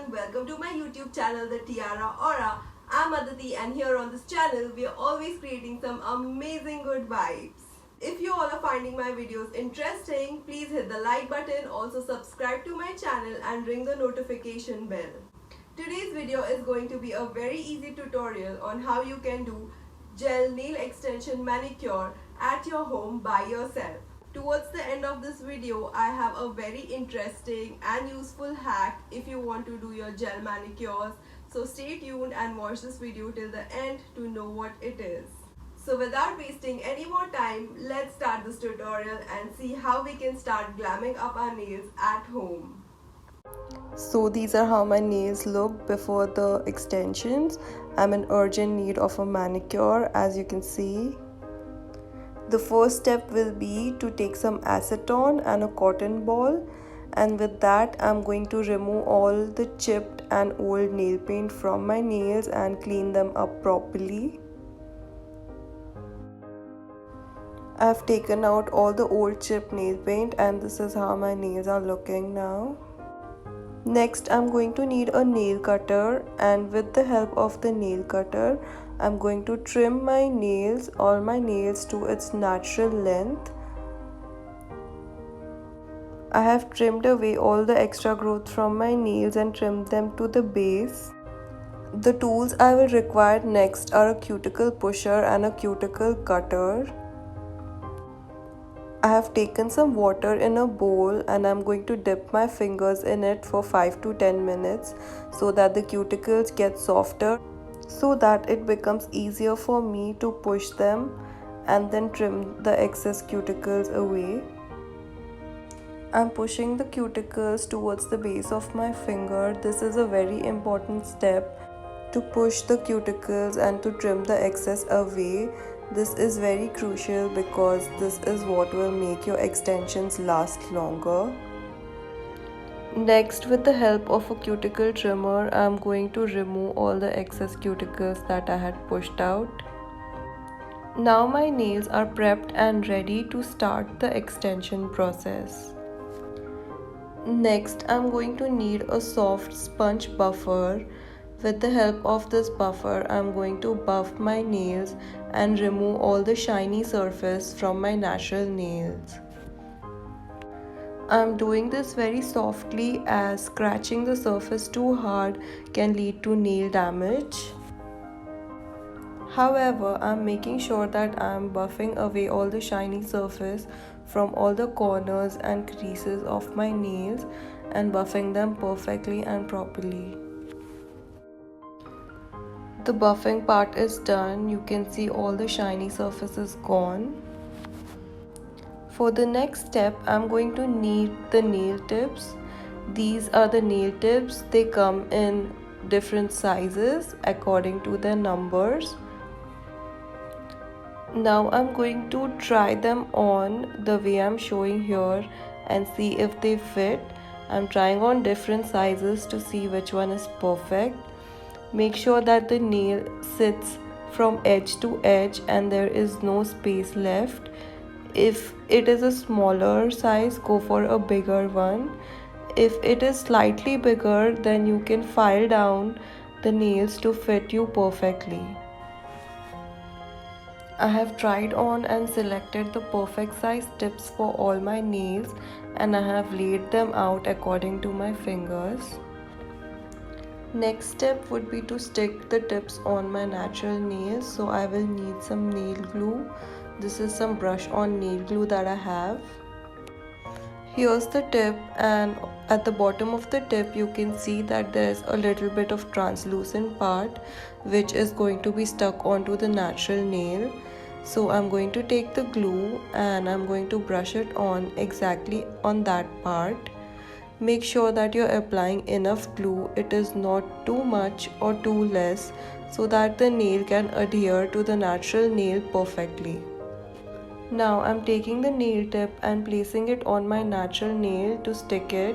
everyone, welcome to my YouTube channel, The Tiara Aura. I'm Aditi and here on this channel, we are always creating some amazing good vibes. If you all are finding my videos interesting, please hit the like button, also subscribe to my channel and ring the notification bell. Today's video is going to be a very easy tutorial on how you can do gel nail extension manicure at your home by yourself. Towards the end of this video, I have a very interesting and useful hack if you want to do your gel manicures. So stay tuned and watch this video till the end to know what it is. So without wasting any more time, let's start this tutorial and see how we can start glamming up our nails at home. So these are how my nails look before the extensions. I'm in urgent need of a manicure, as you can see. The first step will be to take some acetone and a cotton ball, and with that I'm going to remove all the chipped and old nail paint from my nails and clean them up properly. I've taken out all the old chipped nail paint and this is how my nails are looking now. Next I'm going to need a nail cutter, and with the help of the nail cutter I'm going to trim my nails, all my nails, to its natural length. I have trimmed away all the extra growth from my nails and trimmed them to the base. The tools I will require next are a cuticle pusher and a cuticle cutter. I have taken some water in a bowl and I'm going to dip my fingers in it for 5 to 10 minutes so that the cuticles get softer, so that it becomes easier for me to push them and then trim the excess cuticles away. I'm pushing the cuticles towards the base of my finger. This is a very important step, to push the cuticles and to trim the excess away. This is very crucial because this is what will make your extensions last longer. Next, with the help of a cuticle trimmer, I am going to remove all the excess cuticles that I had pushed out. Now my nails are prepped and ready to start the extension process. Next, I am going to need a soft sponge buffer. With the help of this buffer, I am going to buff my nails and remove all the shiny surface from my natural nails. I am doing this very softly as scratching the surface too hard can lead to nail damage. However, I am making sure that I am buffing away all the shiny surface from all the corners and creases of my nails and buffing them perfectly and properly. The buffing part is done. You can see all the shiny surface is gone. For the next step, I'm going to need the nail tips. These are the nail tips. They come in different sizes according to their numbers. Now I'm going to try them on the way I'm showing here and see if they fit. I'm trying on different sizes to see which one is perfect. Make sure that the nail sits from edge to edge and there is no space left. If it is a smaller size, go for a bigger one. If it is slightly bigger, then you can file down the nails to fit you perfectly. I have tried on and selected the perfect size tips for all my nails and I have laid them out according to my fingers. Next step would be to stick the tips on my natural nails, so I will need some nail glue. This is some brush on nail glue that I have. Here's the tip, and at the bottom of the tip you can see that there's a little bit of translucent part which is going to be stuck onto the natural nail. So I'm going to take the glue and I'm going to brush it on exactly on that part. Make sure that you're applying enough glue. It is not too much or too less, so that the nail can adhere to the natural nail perfectly. Now I'm taking the nail tip and placing it on my natural nail to stick it.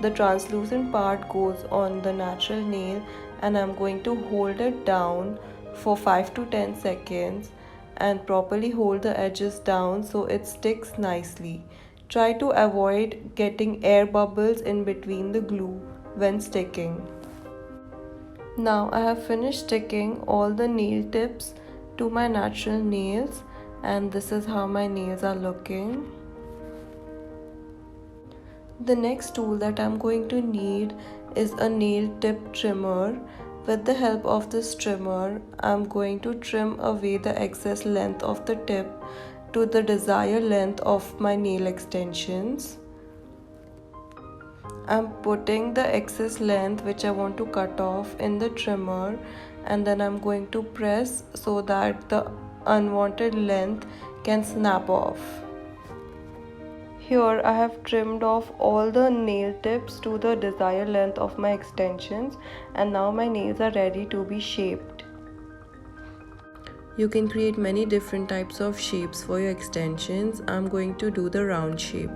The translucent part goes on the natural nail and I'm going to hold it down for 5 to 10 seconds and properly hold the edges down so it sticks nicely. Try to avoid getting air bubbles in between the glue when sticking. Now I have finished sticking all the nail tips to my natural nails, and this is how my nails are looking. The next tool that I'm going to need is a nail tip trimmer. With the help of this trimmer, I'm going to trim away the excess length of the tip to the desired length of my nail extensions. I'm putting the excess length which I want to cut off in the trimmer, and then I'm going to press so that the unwanted length can snap off. Here I have trimmed off all the nail tips to the desired length of my extensions, and now my nails are ready to be shaped. You can create many different types of shapes for your extensions. I'm going to do the round shape.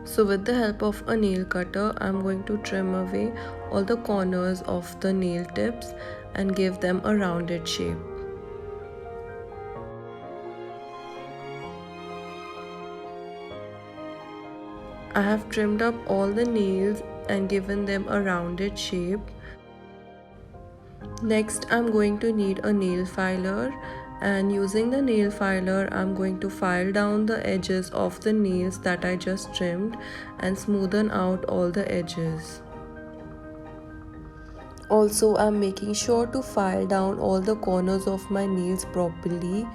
So with the help of a nail cutter, I'm going to trim away all the corners of the nail tips and give them a rounded shape. I have trimmed up all the nails and given them a rounded shape. Next, I'm going to need a nail filer, and using the nail filer, I'm going to file down the edges of the nails that I just trimmed and smoothen out all the edges. Also, I'm making sure to file down all the corners of my nails properly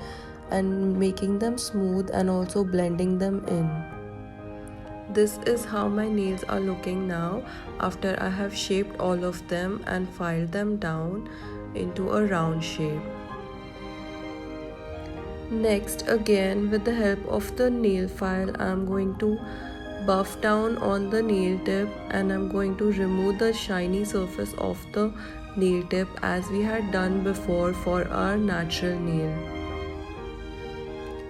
and making them smooth and also blending them in. This is how my nails are looking now after I have shaped all of them and filed them down into a round shape. Next, again with the help of the nail file, I'm going to buff down on the nail tip and I'm going to remove the shiny surface of the nail tip as we had done before for our natural nail.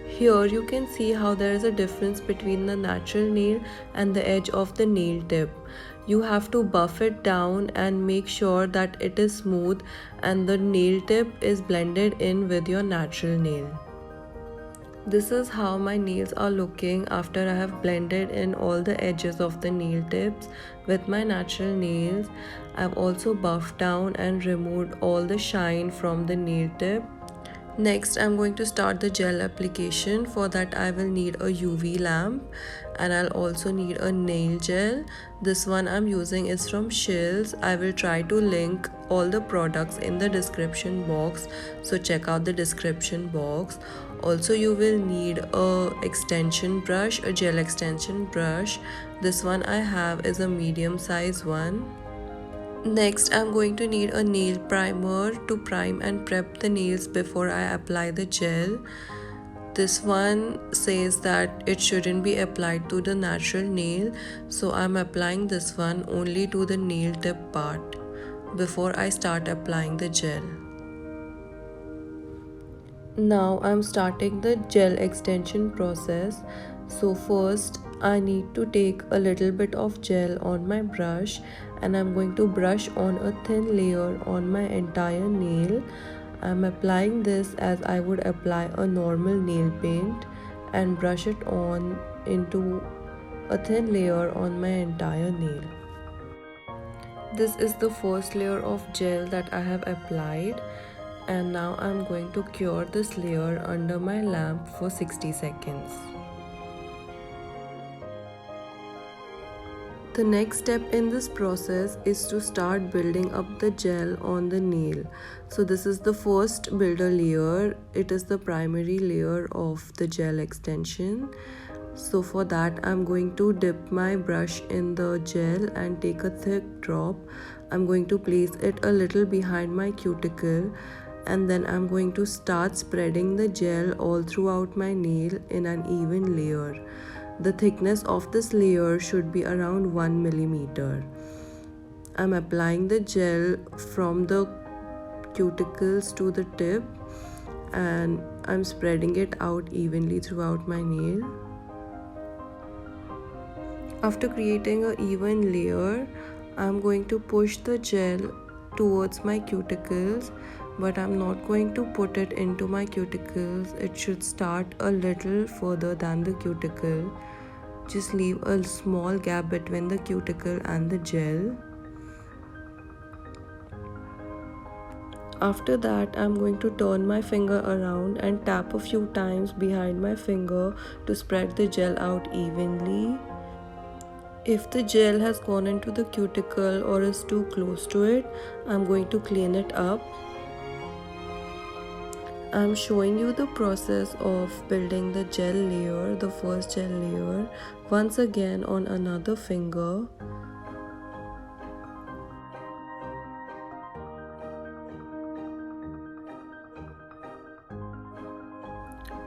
Here you can see how there is a difference between the natural nail and the edge of the nail tip. You have to buff it down and make sure that it is smooth and the nail tip is blended in with your natural nail. This is how my nails are looking after I have blended in all the edges of the nail tips with my natural nails. I've also buffed down and removed all the shine from the nail tip. Next, I'm going to start the gel application. For that, I will need a UV lamp and I'll also need a nail gel. This one I'm using is from Shills. I will try to link all the products in the description box, so check out the description box. Also, you will need a extension brush, a gel extension brush. This one I have is a medium size one. Next, I'm going to need a nail primer to prime and prep the nails before I apply the gel. This one says that it shouldn't be applied to the natural nail, so I'm applying this one only to the nail tip part before I start applying the gel. Now I'm starting the gel extension process. So first I need to take a little bit of gel on my brush and I'm going to brush on a thin layer on my entire nail. I'm applying this as I would apply a normal nail paint and brush it on into a thin layer on my entire nail. This is the first layer of gel that I have applied, and now I'm going to cure this layer under my lamp for 60 seconds. The next step in this process is to start building up the gel on the nail. So this is the first builder layer. It is the primary layer of the gel extension. So for that, I'm going to dip my brush in the gel and take a thick drop. I'm going to place it a little behind my cuticle, and then I'm going to start spreading the gel all throughout my nail in an even layer. The thickness of this layer should be around 1 millimeter. I'm applying the gel from the cuticles to the tip and I'm spreading it out evenly throughout my nail. After creating an even layer, I'm going to push the gel towards my cuticles, but I'm not going to put it into my cuticles. It should start a little further than the cuticle. Just leave a small gap between the cuticle and the gel. After that, I'm going to turn my finger around and tap a few times behind my finger to spread the gel out evenly. If the gel has gone into the cuticle or is too close to it, I'm going to clean it up. I'm showing you the process of building the gel layer, the first gel layer, once again on another finger.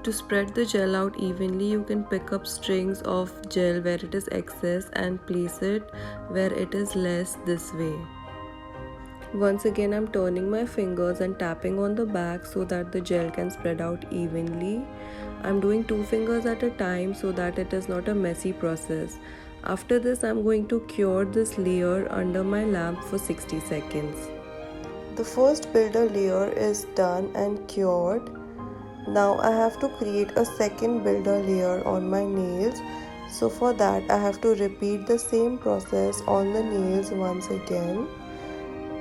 To spread the gel out evenly, you can pick up strings of gel where it is excess and place it where it is less this way. Once again, I'm turning my fingers and tapping on the back so that the gel can spread out evenly. I'm doing 2 fingers at a time so that it is not a messy process. After this, I'm going to cure this layer under my lamp for 60 seconds. The first builder layer is done and cured. Now I have to create a second builder layer on my nails. So for that, I have to repeat the same process on the nails once again.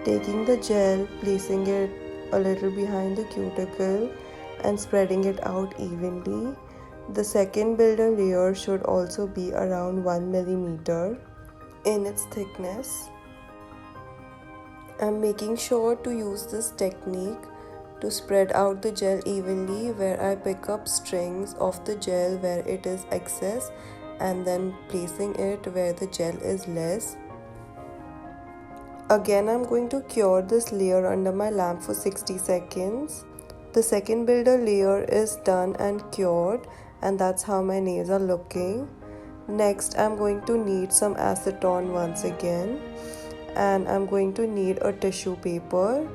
Taking the gel, placing it a little behind the cuticle and spreading it out evenly. The second builder layer should also be around 1 millimeter in its thickness. I'm making sure to use this technique to spread out the gel evenly, where I pick up strings of the gel where it is excess and then placing it where the gel is less. Again, I'm going to cure this layer under my lamp for 60 seconds. The second builder layer is done and cured, and that's how my nails are looking. Next, I'm going to need some acetone once again, and I'm going to need a tissue paper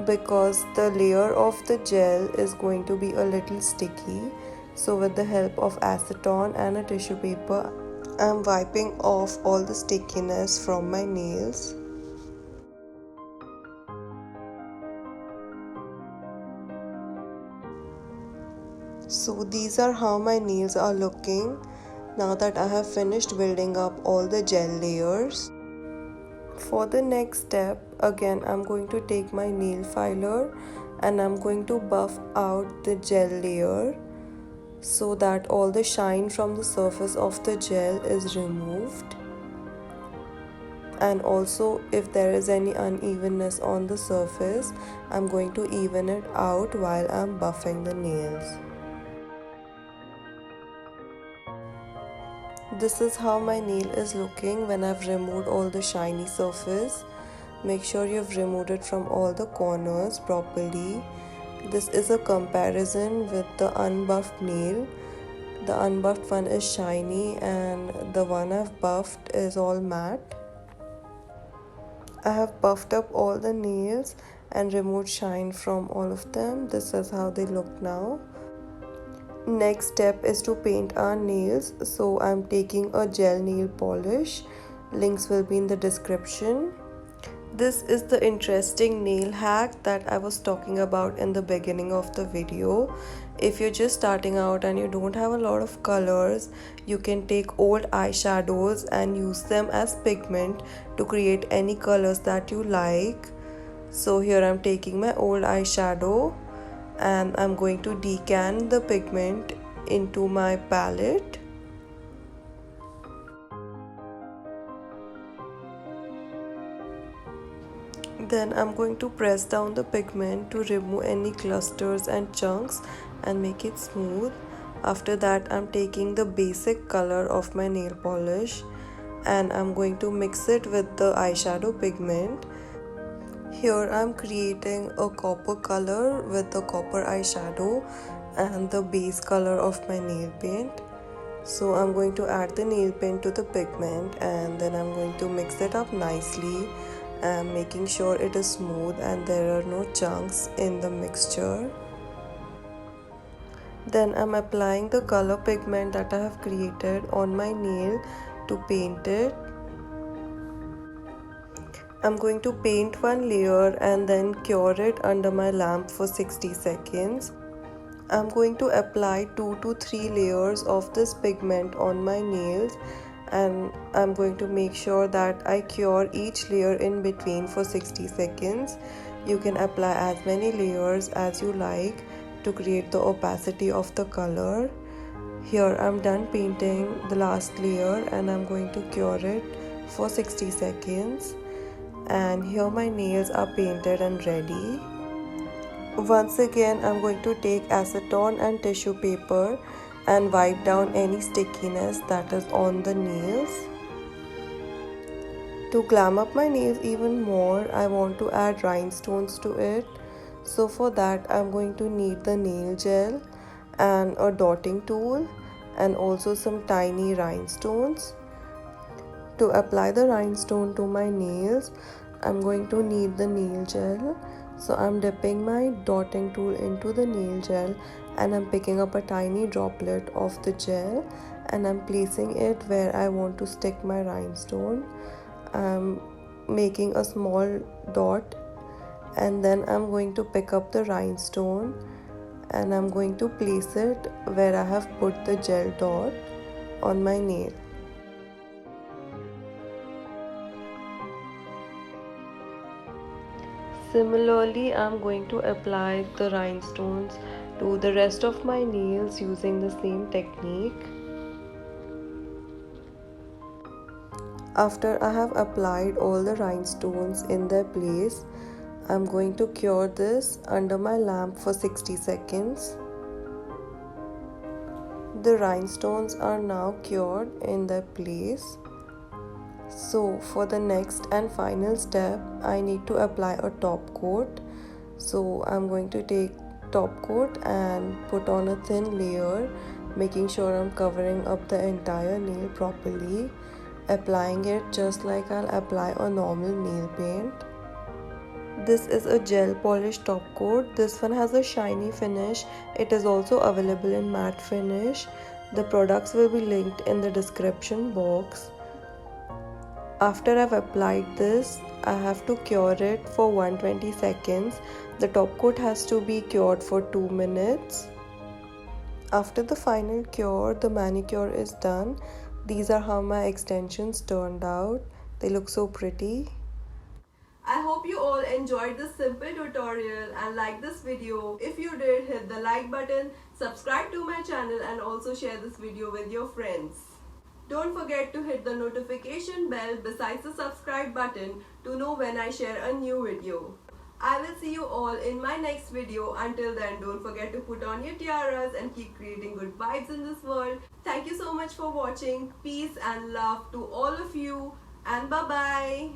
because the layer of the gel is going to be a little sticky. So with the help of acetone and a tissue paper, I'm wiping off all the stickiness from my nails. So these are how my nails are looking now that I have finished building up all the gel layers. For the next step, again I'm going to take my nail filer and I'm going to buff out the gel layer so that all the shine from the surface of the gel is removed. And also, if there is any unevenness on the surface, I'm going to even it out while I'm buffing the nails. This is how my nail is looking when I've removed all the shiny surface. Make sure you've removed it from all the corners properly. This is a comparison with the unbuffed nail. The unbuffed one is shiny and the one I've buffed is all matte. I have buffed up all the nails and removed shine from all of them. This is how they look now. Next step is to paint our nails. So I'm taking a gel nail polish. Links will be in the description. This is the interesting nail hack that I was talking about in the beginning of the video. If you're just starting out and you don't have a lot of colors, you can take old eyeshadows and use them as pigment to create any colors that you like. So here I'm taking my old eyeshadow and I'm going to decant the pigment into my palette. Then I'm going to press down the pigment to remove any clusters and chunks and make it smooth. After that, I'm taking the basic color of my nail polish and I'm going to mix it with the eyeshadow pigment. Here I'm creating a copper color with the copper eyeshadow and the base color of my nail paint. So I'm going to add the nail paint to the pigment and then I'm going to mix it up nicely and making sure it is smooth and there are no chunks in the mixture. Then I'm applying the color pigment that I have created on my nail to paint it. I'm going to paint one layer and then cure it under my lamp for 60 seconds. I'm going to apply 2 to 3 layers of this pigment on my nails and I'm going to make sure that I cure each layer in between for 60 seconds. You can apply as many layers as you like to create the opacity of the color. Here I'm done painting the last layer and I'm going to cure it for 60 seconds. And here my nails are painted and ready. Once again, I'm going to take acetone and tissue paper and wipe down any stickiness that is on the nails. To glam up my nails even more, I want to add rhinestones to it. So for that, I'm going to need the nail gel and a dotting tool and also some tiny rhinestones. To apply the rhinestone to my nails, I'm going to need the nail gel. So I'm dipping my dotting tool into the nail gel and I'm picking up a tiny droplet of the gel and I'm placing it where I want to stick my rhinestone. I'm making a small dot and then I'm going to pick up the rhinestone and I'm going to place it where I have put the gel dot on my nail. Similarly, I'm going to apply the rhinestones to the rest of my nails using the same technique. After I have applied all the rhinestones in their place, I'm going to cure this under my lamp for 60 seconds. The rhinestones are now cured in their place. So for the next and final step, I need to apply a top coat. So I'm going to take top coat and put on a thin layer, making sure I'm covering up the entire nail properly, applying it just like I'll apply a normal nail paint. This is a gel polish top coat. This one has a shiny finish. It is also available in matte finish. The products will be linked in the description box. After I've applied this, I have to cure it for 120 seconds. The top coat has to be cured for 2 minutes. After the final cure, the manicure is done. These are how my extensions turned out. They look so pretty. I hope you all enjoyed this simple tutorial and liked this video. If you did, hit the like button, subscribe to my channel and also share this video with your friends. Don't forget to hit the notification bell besides the subscribe button to know when I share a new video. I will see you all in my next video. Until then, don't forget to put on your tiaras and keep creating good vibes in this world. Thank you so much for watching. Peace and love to all of you and bye-bye.